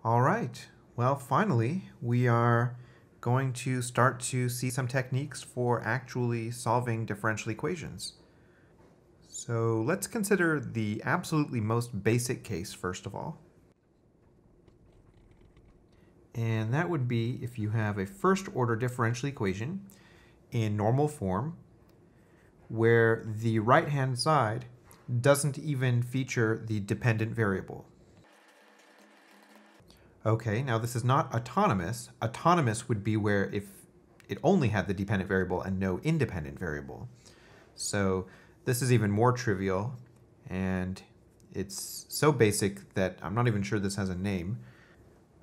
All right. Well, finally, we are going to start to see some techniques for actually solving differential equations. So let's consider the absolutely most basic case first of all. And that would be if you have a first-order differential equation in normal form where the right-hand side doesn't even feature the dependent variable. Okay, now this is not autonomous. Autonomous would be where if it only had the dependent variable and no independent variable. So this is even more trivial, and it's so basic that I'm not even sure this has a name.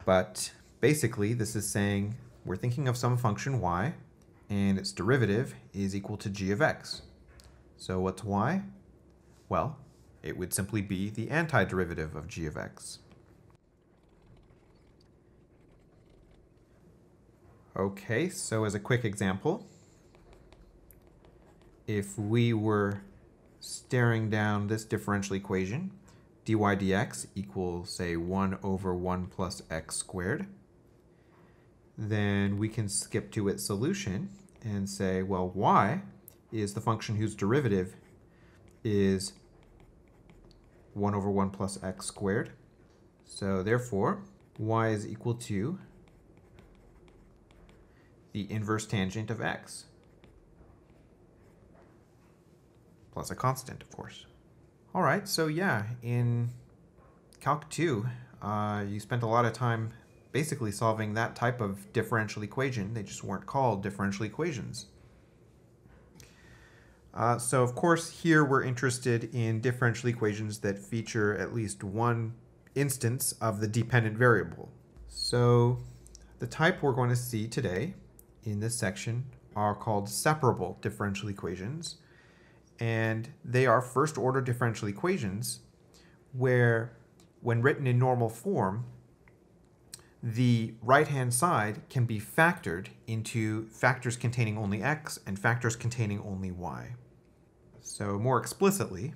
But basically, this is saying we're thinking of some function y, and its derivative is equal to g of x. So what's y? Well, it would simply be the antiderivative of g of x. Okay, so as a quick example, if we were staring down this differential equation, dy dx equals, say, 1 over 1 plus x squared, then we can skip to its solution and say, well, y is the function whose derivative is 1 over 1 plus x squared. So therefore, y is equal to the inverse tangent of x, plus a constant, of course. All right, so yeah, in Calc 2, you spent a lot of time basically solving that type of differential equation. They just weren't called differential equations. So of course, here we're interested in differential equations that feature at least one instance of the dependent variable. So the type we're going to see today in this section are called separable differential equations, and they are first-order differential equations where, when written in normal form, the right-hand side can be factored into factors containing only x and factors containing only y. So more explicitly,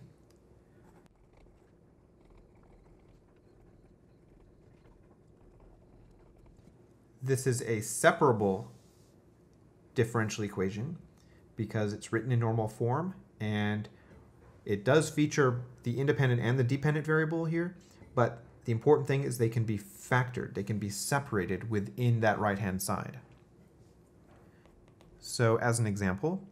this is a separable differential equation because it's written in normal form, and it does feature the independent and the dependent variable here, but the important thing is they can be factored. They can be separated within that right-hand side. So as an example,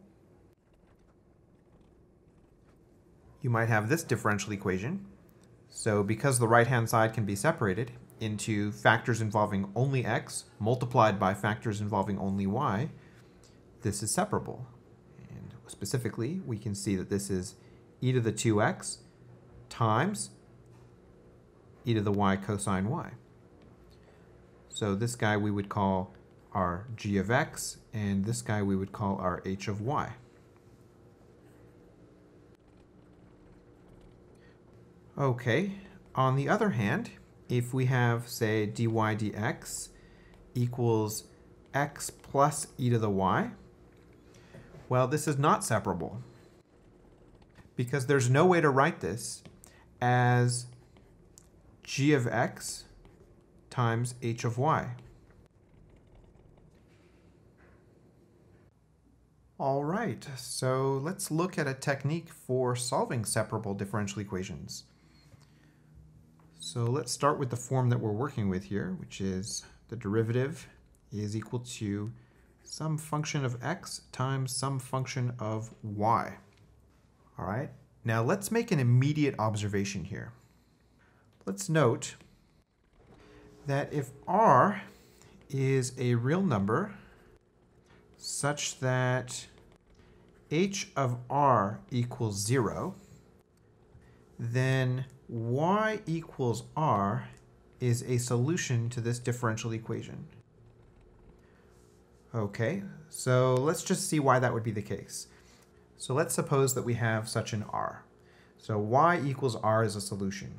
you might have this differential equation. So because the right-hand side can be separated into factors involving only x multiplied by factors involving only y, this is separable. And specifically, we can see that this is e to the 2x times e to the y cosine y. So this guy we would call our g of x, and this guy we would call our h of y. Okay, on the other hand, if we have, say, dy dx equals x plus e to the y, well, this is not separable because there's no way to write this as g of x times h of y. All right, so let's look at a technique for solving separable differential equations. So let's start with the form that we're working with here, which is the derivative is equal to some function of x times some function of y. All right, now let's make an immediate observation here. Let's note that if r is a real number such that h of r equals 0, then y equals r is a solution to this differential equation. Okay, so let's just see why that would be the case. So let's suppose that we have such an r. So y equals r is a solution.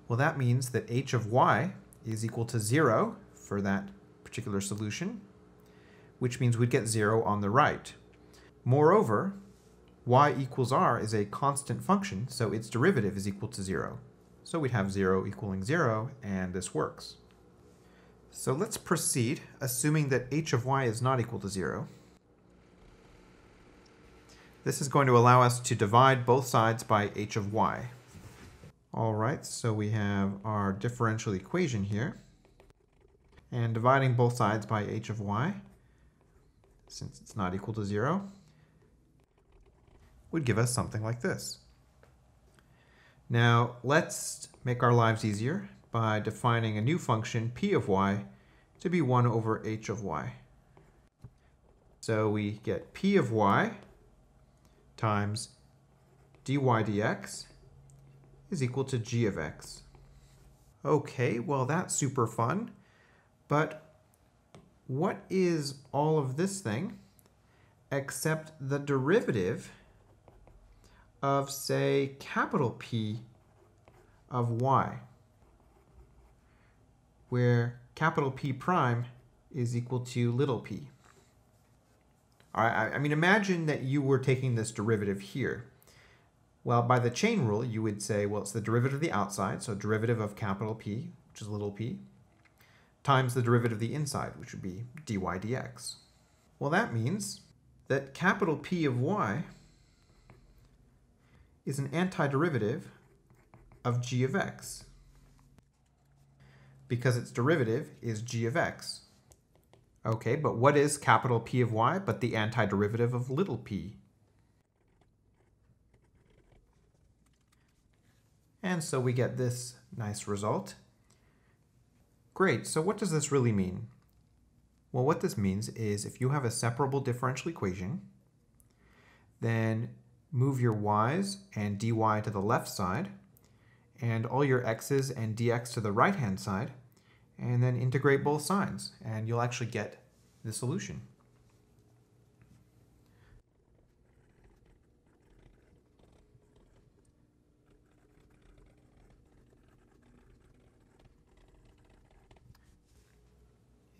Well, that means that h of y is equal to 0 for that particular solution, which means we'd get 0 on the right. Moreover, y equals r is a constant function, so its derivative is equal to 0. So we'd have 0 equaling 0, and this works. So let's proceed, assuming that h of y is not equal to 0. This is going to allow us to divide both sides by h of y. All right, so we have our differential equation here. And dividing both sides by h of y, since it's not equal to 0, would give us something like this. Now, let's make our lives easier by defining a new function, p of y, to be 1 over h of y. So we get p of y times dy dx is equal to g of x. Okay, well that's super fun, but what is all of this thing except the derivative of, say, capital P of y, where capital P prime is equal to little p. All right, I mean, imagine that you were taking this derivative here. Well, by the chain rule, you would say, well, it's the derivative of the outside, so derivative of capital P, which is little p, times the derivative of the inside, which would be dy dx. Well, that means that capital P of y is an antiderivative of g of x, because its derivative is g of x. Okay, but what is capital P of y but the antiderivative of little p? And so we get this nice result. Great, so what does this really mean? Well, what this means is if you have a separable differential equation, then move your y's and dy to the left side, and all your x's and dx to the right-hand side, and then integrate both sides, and you'll actually get the solution.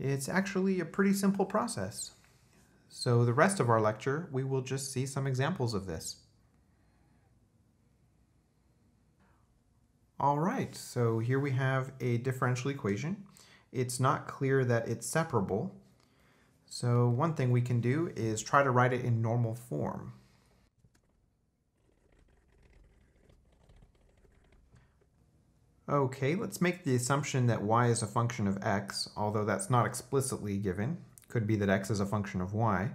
It's actually a pretty simple process. So the rest of our lecture, we will just see some examples of this. All right, so here we have a differential equation. It's not clear that it's separable. So one thing we can do is try to write it in normal form. Okay, let's make the assumption that y is a function of x, although that's not explicitly given. Could be that x is a function of y.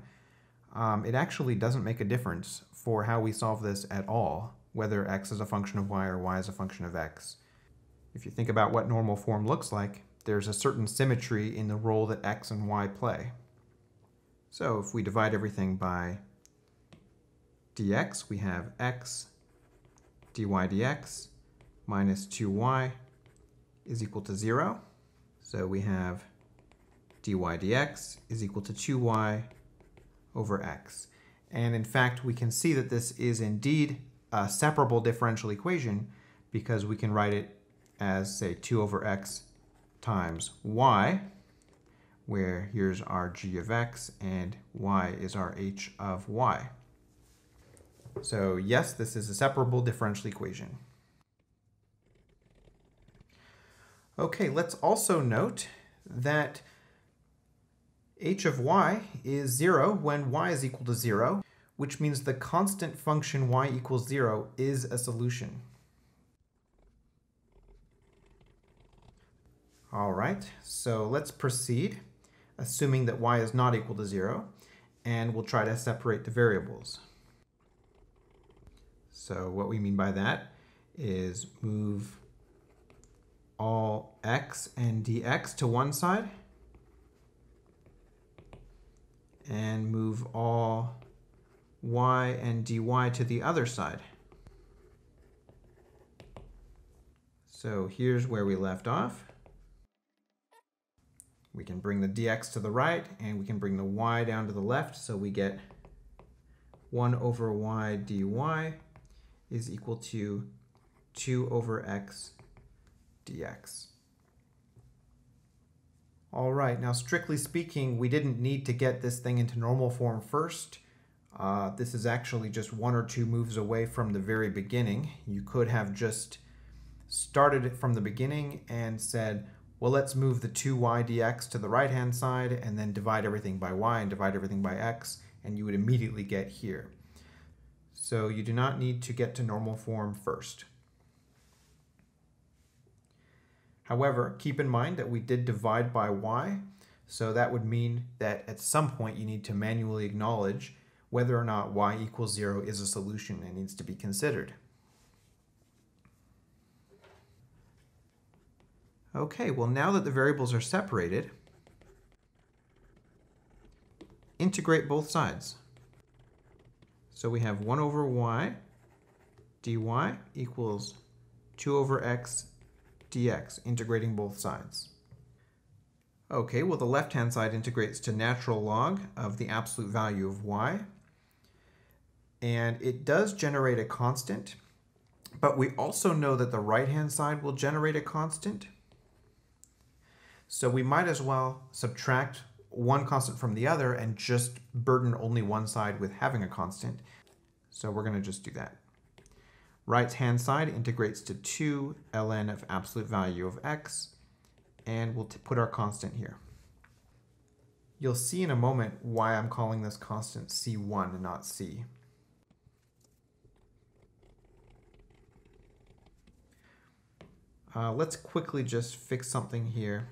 It actually doesn't make a difference for how we solve this at all, whether x is a function of y or y is a function of x. If you think about what normal form looks like, there's a certain symmetry in the role that x and y play. So if we divide everything by dx, we have x dy dx minus 2y is equal to 0. So we have dy dx is equal to 2y over x. And in fact, we can see that this is indeed a separable differential equation because we can write it as, say, 2 over x times y, where here's our g of x and y is our h of y. So yes, this is a separable differential equation. Okay, let's also note that h of y is 0 when y is equal to 0, which means the constant function y equals 0 is a solution. All right, so let's proceed, assuming that y is not equal to 0, and we'll try to separate the variables. So what we mean by that is move all x and dx to one side, and move all y and dy to the other side. So here's where we left off. We can bring the dx to the right, and we can bring the y down to the left, so we get 1 over y dy is equal to 2 over x dx. All right, now strictly speaking, we didn't need to get this thing into normal form first. This is actually just 1 or 2 moves away from the very beginning. You could have just started it from the beginning and said Well, let's move the 2y dx to the right-hand side and then divide everything by y and divide everything by x, and you would immediately get here. So you do not need to get to normal form first. However, keep in mind that we did divide by y, so that would mean that at some point you need to manually acknowledge whether or not y equals 0 is a solution and needs to be considered. Okay, well, now that the variables are separated, integrate both sides. So we have 1 over y dy equals 2 over x dx, integrating both sides. Okay, well, the left-hand side integrates to natural log of the absolute value of y. And it does generate a constant, but we also know that the right-hand side will generate a constant. So we might as well subtract one constant from the other and just burden only one side with having a constant. So we're going to just do that. Right-hand side integrates to 2 ln of absolute value of x, and we'll put our constant here. You'll see in a moment why I'm calling this constant c1 and not c. Let's quickly just fix something here.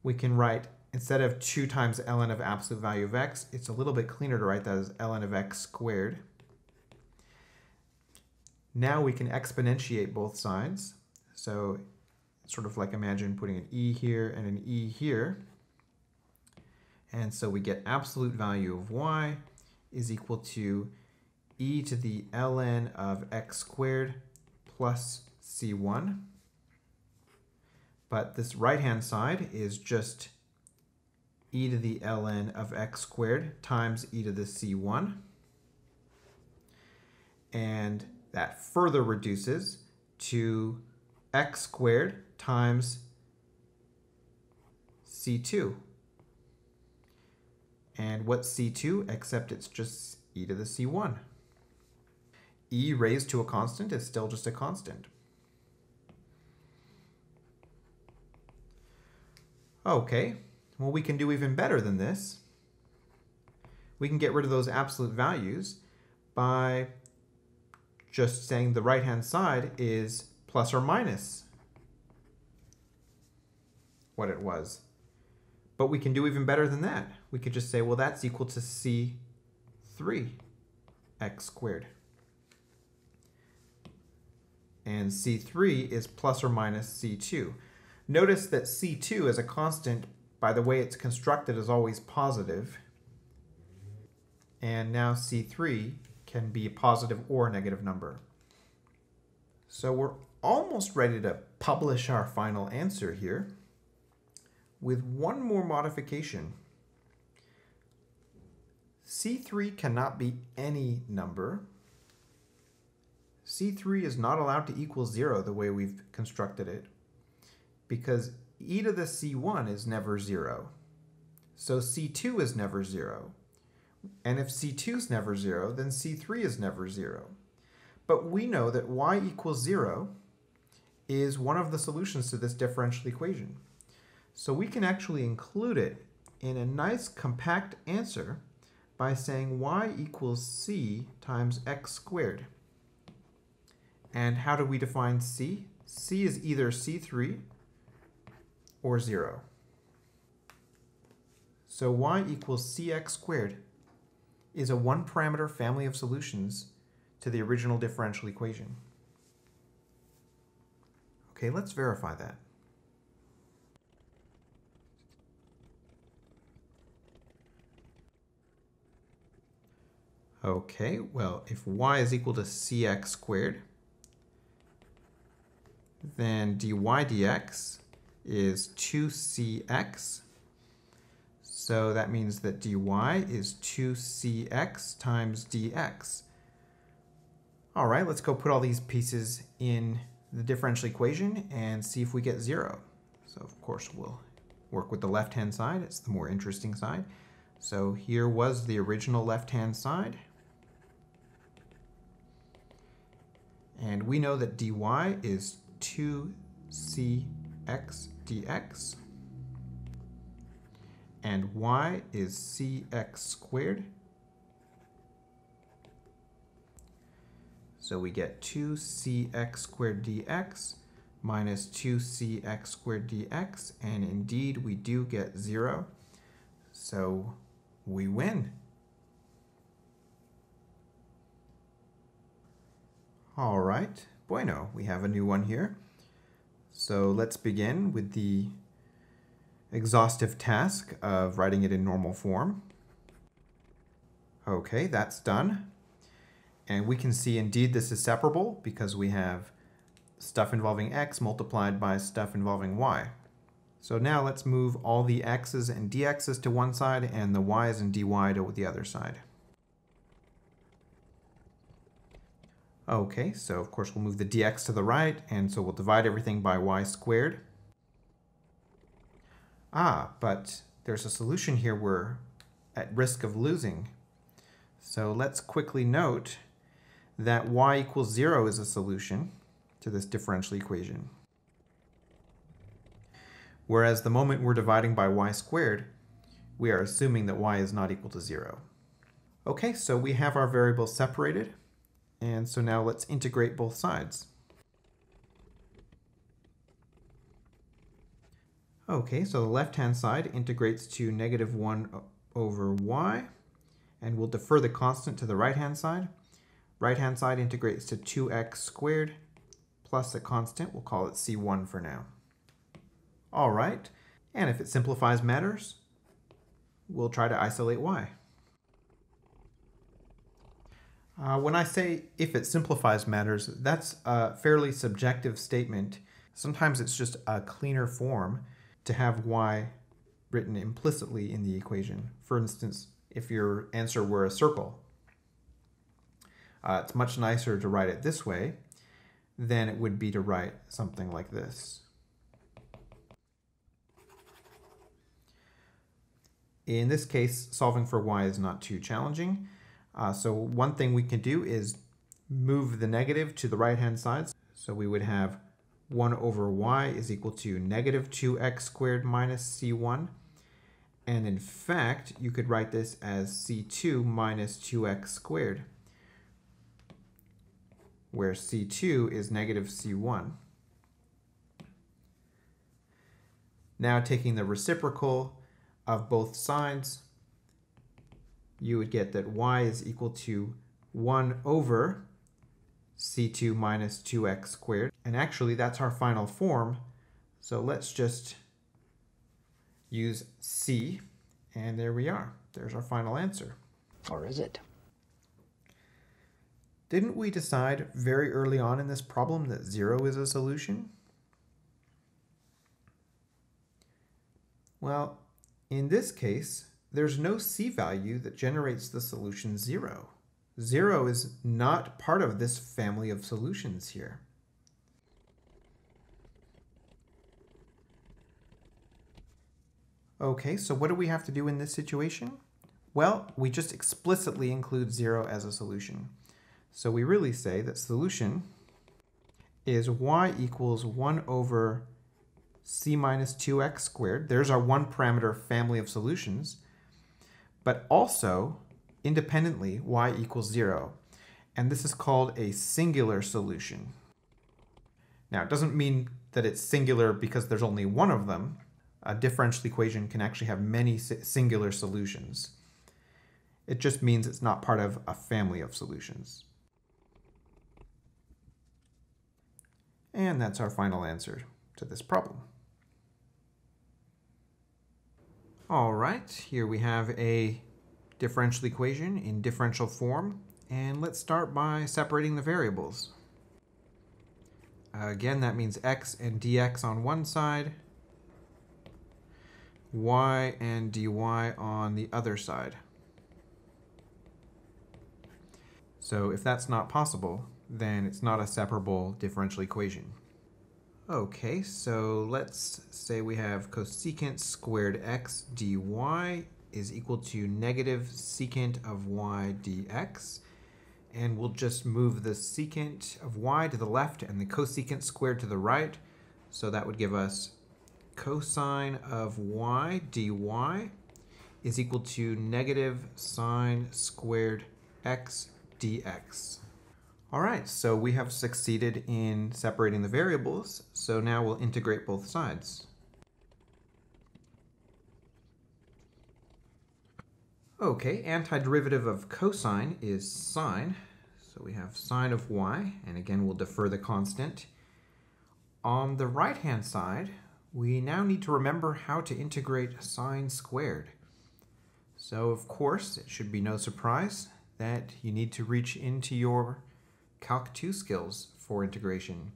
We can write, instead of 2 times ln of absolute value of x, it's a little bit cleaner to write that as ln of x squared. Now we can exponentiate both sides. So sort of like imagine putting an e here and an e here. And so we get absolute value of y is equal to e to the ln of x squared plus c1. But this right-hand side is just e to the ln of x squared times e to the c1. And that further reduces to x squared times c2. And what's c2 except it's just e to the c1. E raised to a constant is still just a constant. Okay, well, we can do even better than this. We can get rid of those absolute values by just saying the right-hand side is plus or minus what it was. But we can do even better than that. We could just say, well, that's equal to c3 x squared. And c3 is plus or minus c2. Notice that c2 as a constant, by the way it's constructed, is always positive. And now c3 can be a positive or a negative number. So we're almost ready to publish our final answer here with one more modification. c3 cannot be any number. c3 is not allowed to equal 0 the way we've constructed it, because e to the c1 is never 0. So c2 is never 0. And if c2 is never 0, then c3 is never 0. But we know that y equals 0 is one of the solutions to this differential equation. So we can actually include it in a nice compact answer by saying y equals c times x squared. And how do we define c? C is either c3 or 0. So y equals cx squared is a one-parameter family of solutions to the original differential equation. Okay, let's verify that. Okay, well, if y is equal to cx squared, then dy dx is 2cx. So that means that dy is 2cx times dx. All right, let's go put all these pieces in the differential equation and see if we get 0. So of course we'll work with the left-hand side. It's the more interesting side. So here was the original left-hand side. And we know that dy is 2c x dx. And y is cx squared. So we get 2cx squared dx minus 2cx squared dx, and indeed we do get 0. So we win. All right, bueno, we have a new one here. So let's begin with the exhaustive task of writing it in normal form. Okay, that's done. And we can see indeed this is separable because we have stuff involving x multiplied by stuff involving y. So now let's move all the x's and dx's to one side and the y's and dy to the other side. Okay, so of course we'll move the dx to the right, and so we'll divide everything by y squared. But there's a solution here we're at risk of losing. So let's quickly note that y equals 0 is a solution to this differential equation. Whereas the moment we're dividing by y squared, we are assuming that y is not equal to 0. Okay, so we have our variables separated, and so now let's integrate both sides. Okay, so the left-hand side integrates to negative 1 over y, and we'll defer the constant to the right-hand side. Right-hand side integrates to 2x squared plus a constant. We'll call it c1 for now. All right, and if it simplifies matters, we'll try to isolate y. When I say if it simplifies matters, that's a fairly subjective statement. Sometimes it's just a cleaner form to have y written implicitly in the equation. For instance, if your answer were a circle, it's much nicer to write it this way than it would be to write something like this. In this case, solving for y is not too challenging. So one thing we can do is move the negative to the right-hand side. So we would have 1 over y is equal to negative 2x squared minus c1. And in fact, you could write this as c2 minus 2x squared, where c2 is negative c1. Now taking the reciprocal of both sides, you would get that y is equal to 1 over c2 minus 2x squared. And actually, that's our final form. So let's just use c, and there we are. There's our final answer. Or is it? Didn't we decide very early on in this problem that 0 is a solution? Well, in this case, there's no c value that generates the solution 0. 0 is not part of this family of solutions here. Okay, so what do we have to do in this situation? Well, we just explicitly include 0 as a solution. So we really say that solution is y equals 1 over c minus 2x squared. There's our one parameter family of solutions. But also, independently, y equals 0. And this is called a singular solution. Now, it doesn't mean that it's singular because there's only one of them. A differential equation can actually have many singular solutions. It just means it's not part of a family of solutions. And that's our final answer to this problem. All right, here we have a differential equation in differential form, and let's start by separating the variables. Again, that means x and dx on one side, y and dy on the other side. So if that's not possible, then it's not a separable differential equation. Okay, so let's say we have cosecant squared x dy is equal to negative secant of y dx. And we'll just move the secant of y to the left and the cosecant squared to the right. So that would give us cosine of y dy is equal to negative sine squared x dx. All right, so we have succeeded in separating the variables, so now we'll integrate both sides. Okay, antiderivative of cosine is sine, so we have sine of y, and again we'll defer the constant. On the right-hand side, we now need to remember how to integrate sine squared. So of course, it should be no surprise that you need to reach into your Calc 2 skills for integration.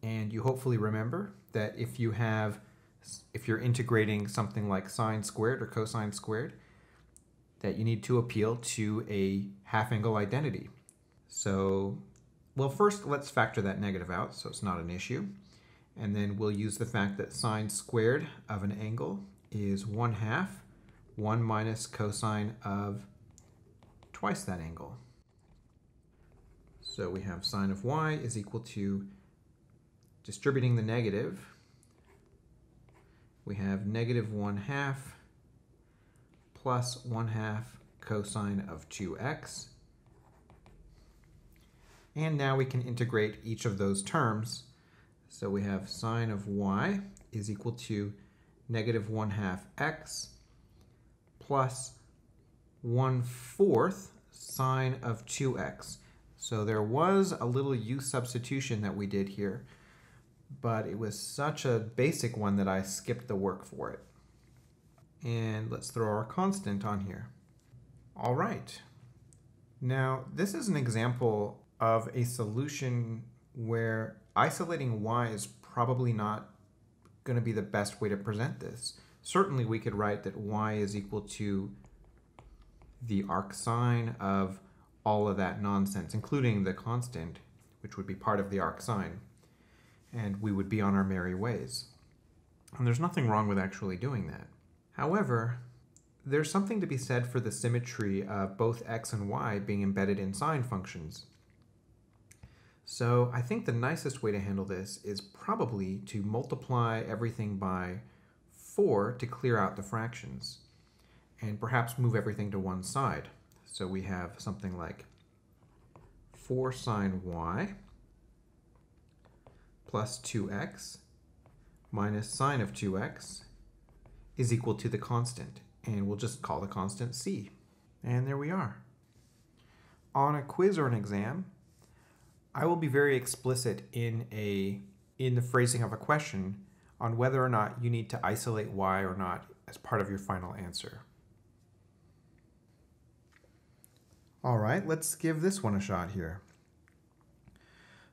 And you hopefully remember that if you're integrating something like sine squared or cosine squared, that you need to appeal to a half-angle identity. So, well, first let's factor that negative out so it's not an issue. And then we'll use the fact that sine squared of an angle is 1/2, 1 minus cosine of twice that angle. So we have sine of y is equal to, distributing the negative, we have negative 1/2 plus 1/2 cosine of 2x. And now we can integrate each of those terms. So we have sine of y is equal to negative 1/2 x plus 1/4 sine of 2x. So there was a little u substitution that we did here, but it was such a basic one that I skipped the work for it. And let's throw our constant on here. All right. Now, this is an example of a solution where isolating y is probably not going to be the best way to present this. Certainly, we could write that y is equal to the arcsine of all of that nonsense, including the constant, which would be part of the arcsine, and we would be on our merry ways. And there's nothing wrong with actually doing that. However, there's something to be said for the symmetry of both x and y being embedded in sine functions. So I think the nicest way to handle this is probably to multiply everything by 4 to clear out the fractions, and perhaps move everything to one side. So we have something like 4 sine y plus 2x minus sine of 2x is equal to the constant. And we'll just call the constant c. And there we are. On a quiz or an exam, I will be very explicit in the phrasing of a question on whether or not you need to isolate y or not as part of your final answer. All right, let's give this one a shot here.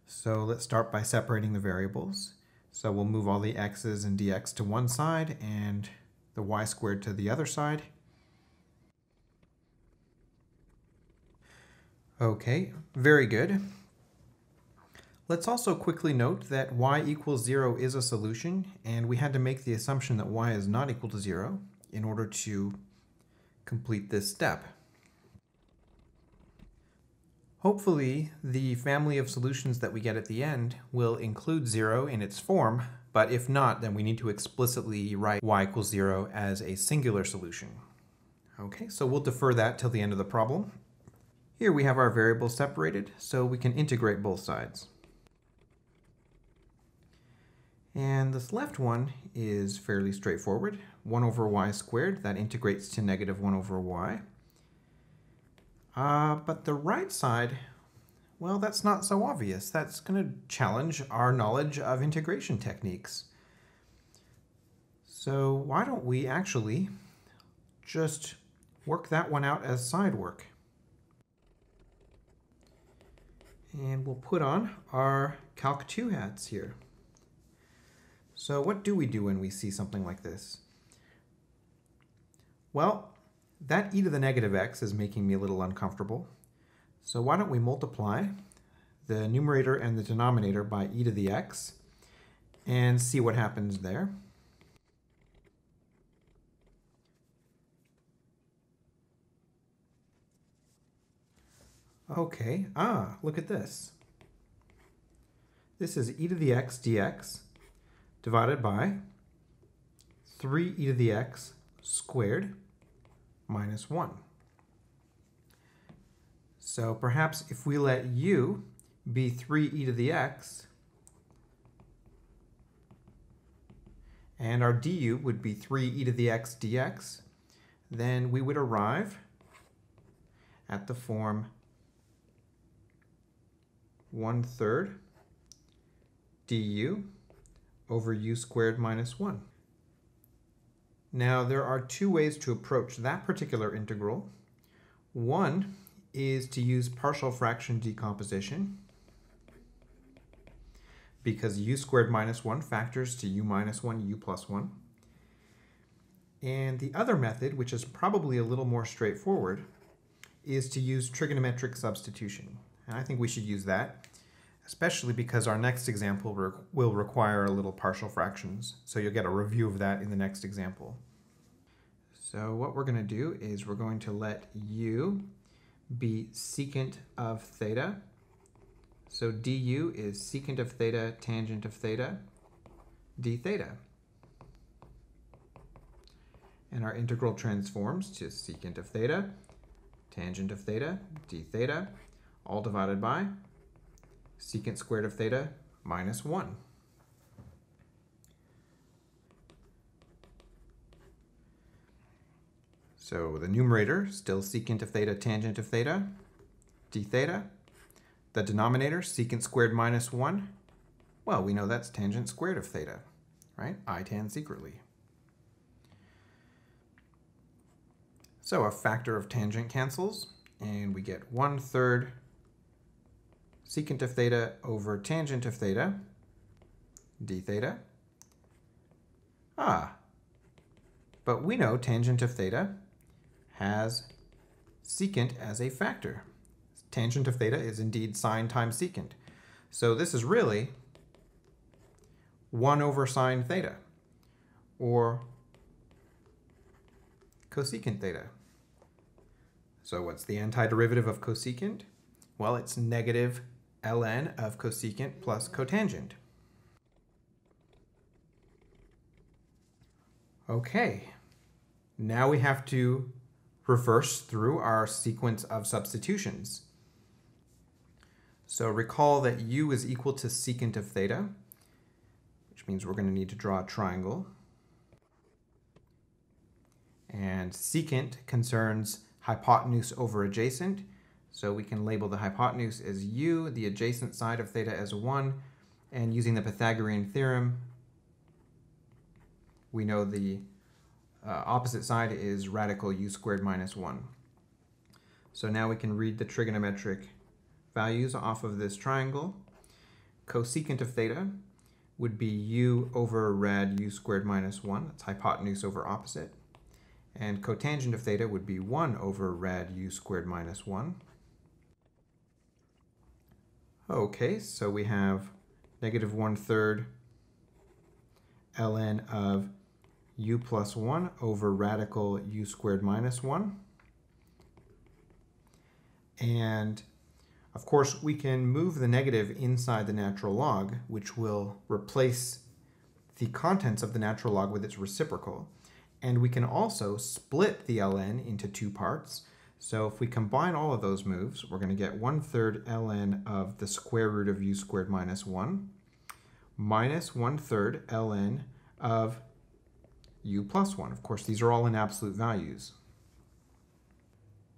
So let's start by separating the variables. So we'll move all the x's and dx to one side and the y squared to the other side. Okay, very good. Let's also quickly note that y equals 0 is a solution, and we had to make the assumption that y is not equal to 0 in order to complete this step. Hopefully, the family of solutions that we get at the end will include 0 in its form, but if not, then we need to explicitly write y equals 0 as a singular solution. Okay, so we'll defer that till the end of the problem. Here we have our variables separated, so we can integrate both sides. And this left one is fairly straightforward. 1 over y squared, that integrates to negative 1 over y. But the right side, well, that's not so obvious. That's going to challenge our knowledge of integration techniques. So why don't we actually just work that one out as side work? And we'll put on our Calc 2 hats here. So what do we do when we see something like this? Well, that e to the negative x is making me a little uncomfortable. So why don't we multiply the numerator and the denominator by e to the x and see what happens there. Okay, look at this. This is e to the x dx divided by 3e to the x squared minus 1. So perhaps if we let u be 3e to the x, and our du would be 3e to the x dx, then we would arrive at the form 1/3 du over u squared minus 1. Now there are two ways to approach that particular integral. One is to use partial fraction decomposition, because u squared minus 1 factors to u minus 1, u plus 1. And the other method, which is probably a little more straightforward, is to use trigonometric substitution. And I think we should use that, especially because our next example will require a little partial fractions. So you'll get a review of that in the next example. So what we're going to do is we're going to let u be secant of theta. So du is secant of theta tangent of theta d theta. And our integral transforms to secant of theta tangent of theta d theta, all divided by secant squared of theta minus 1. So the numerator, still secant of theta tangent of theta d theta. The denominator, secant squared minus 1. Well, we know that's tangent squared of theta, right? I tan secretly. So a factor of tangent cancels, and we get 1/3 secant of theta over tangent of theta d theta. But we know tangent of theta has secant as a factor. Tangent of theta is indeed sine times secant. So this is really 1 over sine theta, or cosecant theta. So what's the antiderivative of cosecant? Well, it's negative ln of cosecant plus cotangent. Okay, now we have to reverse through our sequence of substitutions. So recall that u is equal to secant of theta, which means we're going to need to draw a triangle. And secant concerns hypotenuse over adjacent, so we can label the hypotenuse as u, the adjacent side of theta as 1, and using the Pythagorean theorem, we know the opposite side is radical u squared minus 1. So now we can read the trigonometric values off of this triangle. Cosecant of theta would be u over rad u squared minus 1. That's hypotenuse over opposite. And cotangent of theta would be 1 over rad u squared minus 1. Okay, so we have negative 1/3 ln of u plus 1 over radical u squared minus 1. And of course, we can move the negative inside the natural log, which will replace the contents of the natural log with its reciprocal. And we can also split the ln into two parts. So if we combine all of those moves, we're going to get 1/3 ln of the square root of u squared minus 1 minus 1/3 ln of u plus 1. Of course, these are all in absolute values.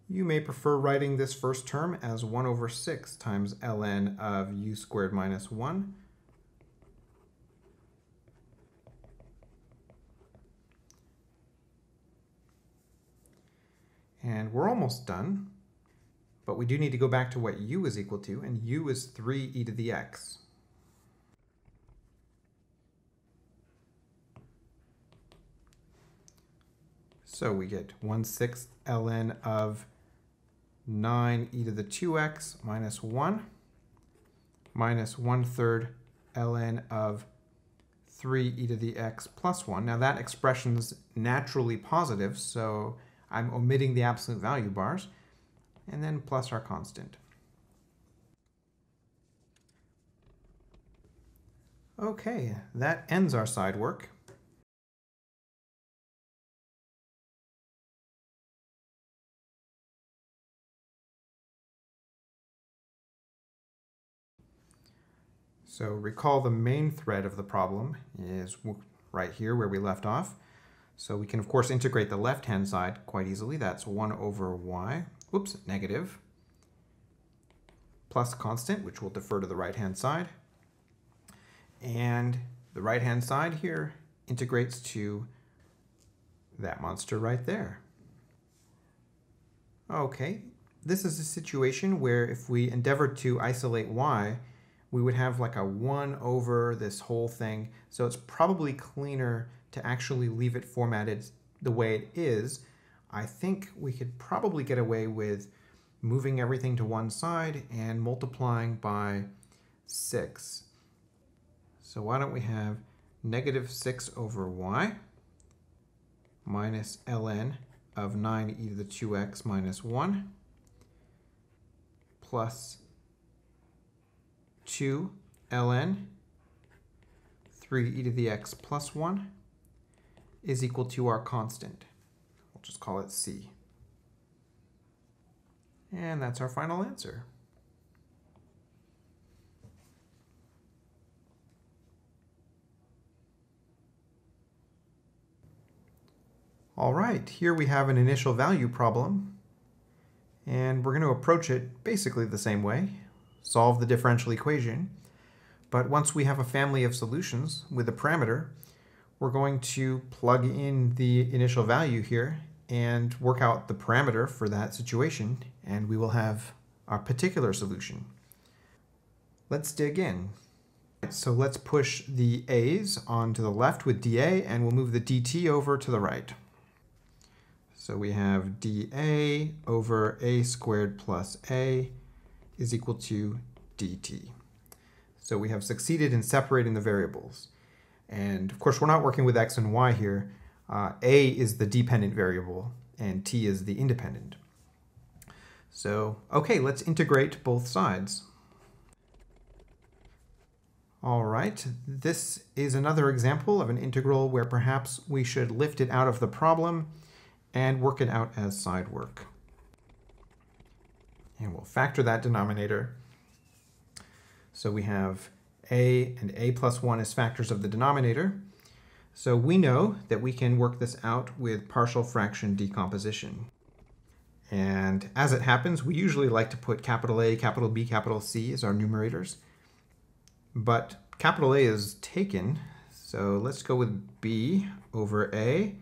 You may prefer writing this first term as 1 over 6 times ln of u squared minus 1 and we're almost done, but we do need to go back to what u is equal to, and u is 3e to the x. So we get 1/6 ln of 9e to the 2x minus 1 minus 1/3 ln of 3e to the x plus 1. Now that expression's naturally positive, so I'm omitting the absolute value bars, and then plus our constant. Okay, that ends our side work. So recall the main thread of the problem is right here where we left off. So we can of course integrate the left-hand side quite easily. That's 1 over y, negative, plus constant, which will defer to the right-hand side. And the right-hand side here integrates to that monster right there. Okay, this is a situation where if we endeavored to isolate y, we would have like a 1 over this whole thing. So it's probably cleaner to actually leave it formatted the way it is. I think we could probably get away with moving everything to one side and multiplying by 6. So why don't we have negative 6 over y minus ln of 9e to the 2x minus 1 plus 2 ln 3e to the x plus 1 is equal to our constant. We'll just call it c. And that's our final answer. All right, here we have an initial value problem, and we're going to approach it basically the same way, solve the differential equation, but once we have a family of solutions with a parameter, we're going to plug in the initial value here and work out the parameter for that situation, and we will have our particular solution. Let's dig in. So let's push the a's onto the left with dA, and we'll move the dt over to the right. So we have dA over a squared plus a is equal to dt. So we have succeeded in separating the variables. And of course, we're not working with x and y here. A is the dependent variable and t is the independent. So, okay, let's integrate both sides. All right, this is another example of an integral where perhaps we should lift it out of the problem and work it out as side work. And we'll factor that denominator. So we have a and a plus 1 as factors of the denominator. So we know that we can work this out with partial fraction decomposition. And as it happens, we usually like to put capital A, capital B, capital C as our numerators. But capital A is taken, so let's go with B over A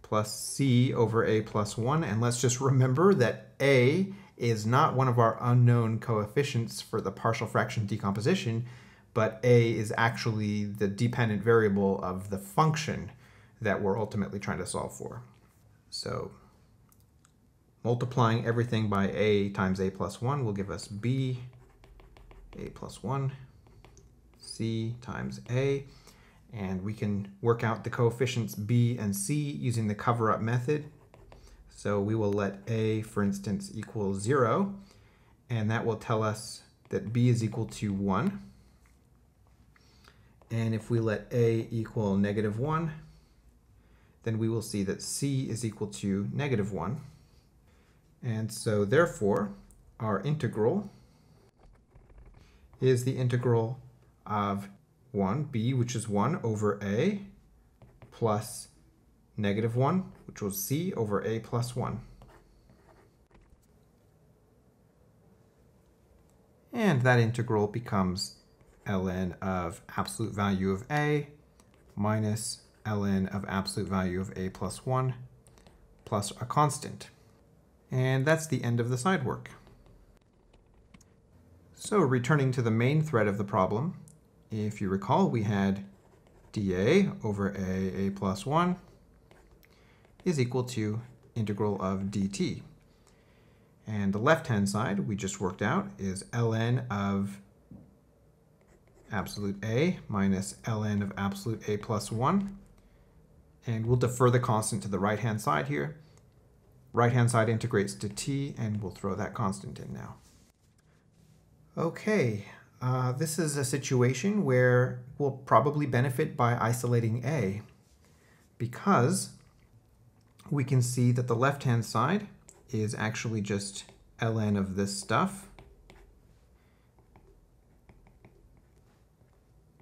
plus C over A plus 1. And let's just remember that A is not one of our unknown coefficients for the partial fraction decomposition, but A is actually the dependent variable of the function that we're ultimately trying to solve for. So multiplying everything by A times A plus 1 will give us B, A plus 1, C times A, and we can work out the coefficients B and C using the cover-up method. So we will let A, for instance, equal 0, and that will tell us that B is equal to 1. And if we let A equal negative 1, then we will see that C is equal to negative 1. And so therefore, our integral is the integral of 1b, which is 1 over a, plus negative 1, which was c over a plus 1. And that integral becomes ln of absolute value of a minus ln of absolute value of a plus 1 plus a constant. And that's the end of the side work. So returning to the main thread of the problem, if you recall, we had dA over a plus 1 is equal to integral of dt. And the left-hand side we just worked out is ln of absolute a minus ln of absolute a plus 1. And we'll defer the constant to the right-hand side here. Right-hand side integrates to t, and we'll throw that constant in now. Okay, This is a situation where we'll probably benefit by isolating A, because we can see that the left-hand side is actually just ln of this stuff.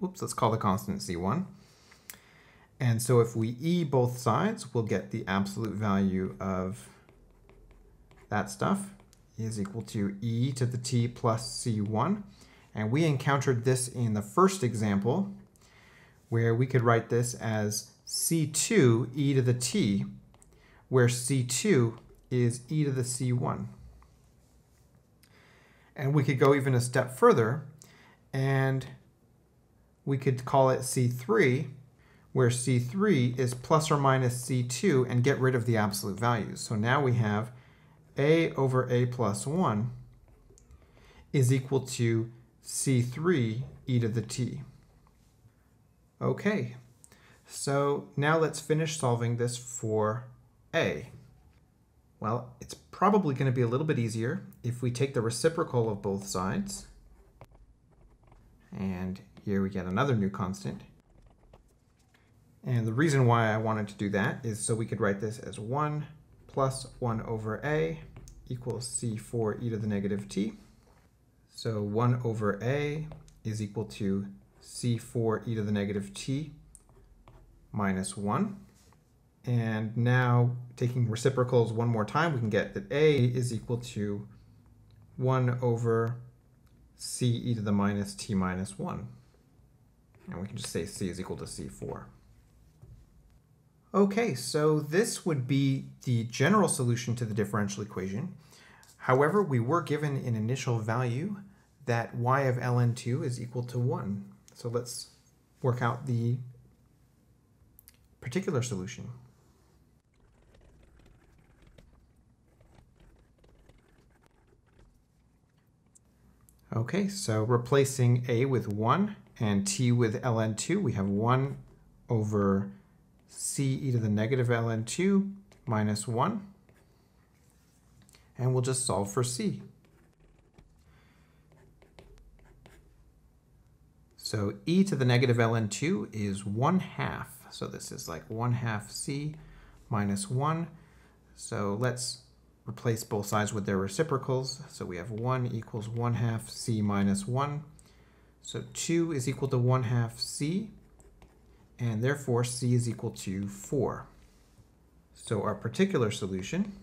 Oops, let's call the constant C1. And so if we e both sides, we'll get the absolute value of that stuff is equal to e to the t plus C1. And we encountered this in the first example, where we could write this as C2 e to the t, where C2 is e to the C1. And we could go even a step further, and we could call it C3, where C3 is plus or minus C2, and get rid of the absolute values. So now we have A over A plus 1 is equal to C3 e to the t. Okay, so now let's finish solving this for A. Well, it's probably going to be a little bit easier if we take the reciprocal of both sides. And here we get another new constant. And the reason why I wanted to do that is so we could write this as 1 plus 1 over A equals C4 e to the negative t. So 1 over A is equal to C4 e to the negative t minus 1. And now, taking reciprocals one more time, we can get that A is equal to 1 over C e to the minus t minus 1. And we can just say C is equal to C4. Okay, so this would be the general solution to the differential equation. However, we were given an initial value that y of ln2 is equal to 1. So let's work out the particular solution. Okay, so replacing a with 1 and t with ln2, we have 1 over c e to the negative ln2 minus 1. And we'll just solve for c. So e to the negative ln2 is 1/2. So this is like 1/2 c minus 1. So let's replace both sides with their reciprocals. So we have 1 equals 1/2 c minus 1. So 2 is equal to 1/2 c, and therefore c is equal to 4. So our particular solution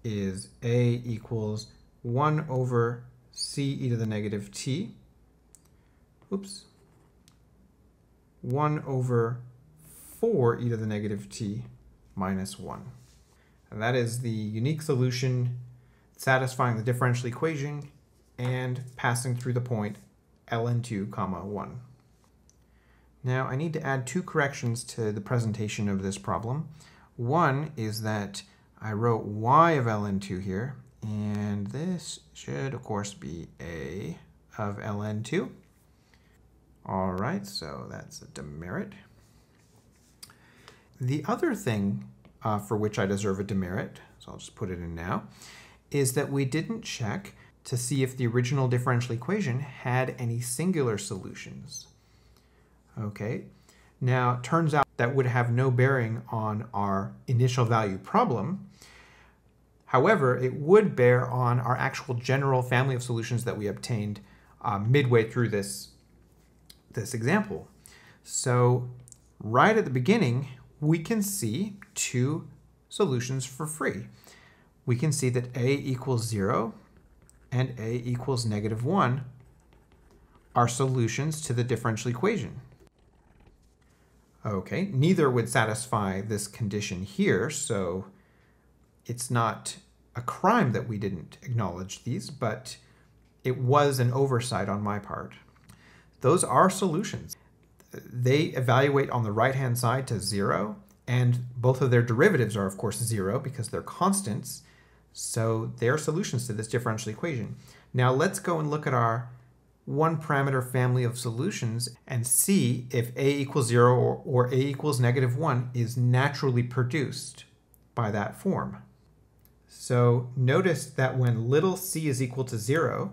is a equals 1 over c e to the negative t, 1 over 4 e to the negative t minus 1. And that is the unique solution satisfying the differential equation and passing through the point ln2, 1. Now I need to add 2 corrections to the presentation of this problem. One is that I wrote y of ln2 here, and this should of course be a of ln2. All right, so that's a demerit. The other thing for which I deserve a demerit, so I'll just put it in now, is that we didn't check to see if the original differential equation had any singular solutions. Okay, now it turns out that would have no bearing on our initial value problem. However, it would bear on our actual general family of solutions that we obtained midway through this example. So right at the beginning, we can see 2 solutions for free. We can see that a equals 0 and a equals -1 are solutions to the differential equation. Okay, neither would satisfy this condition here, so it's not a crime that we didn't acknowledge these, but it was an oversight on my part. Those are solutions. They evaluate on the right-hand side to 0, and both of their derivatives are, of course, 0 because they're constants, so they're solutions to this differential equation. Now let's go and look at our one-parameter family of solutions and see if a equals 0 or a equals -1 is naturally produced by that form. So notice that when little c is equal to 0,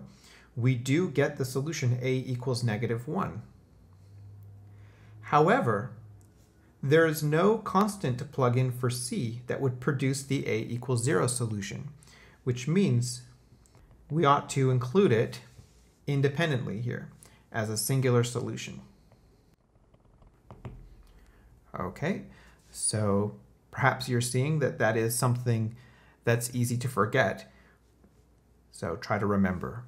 we do get the solution a equals -1. However, there is no constant to plug in for c that would produce the a equals 0 solution, which means we ought to include it independently here as a singular solution. Okay, so perhaps you're seeing that that is something that's easy to forget. So try to remember.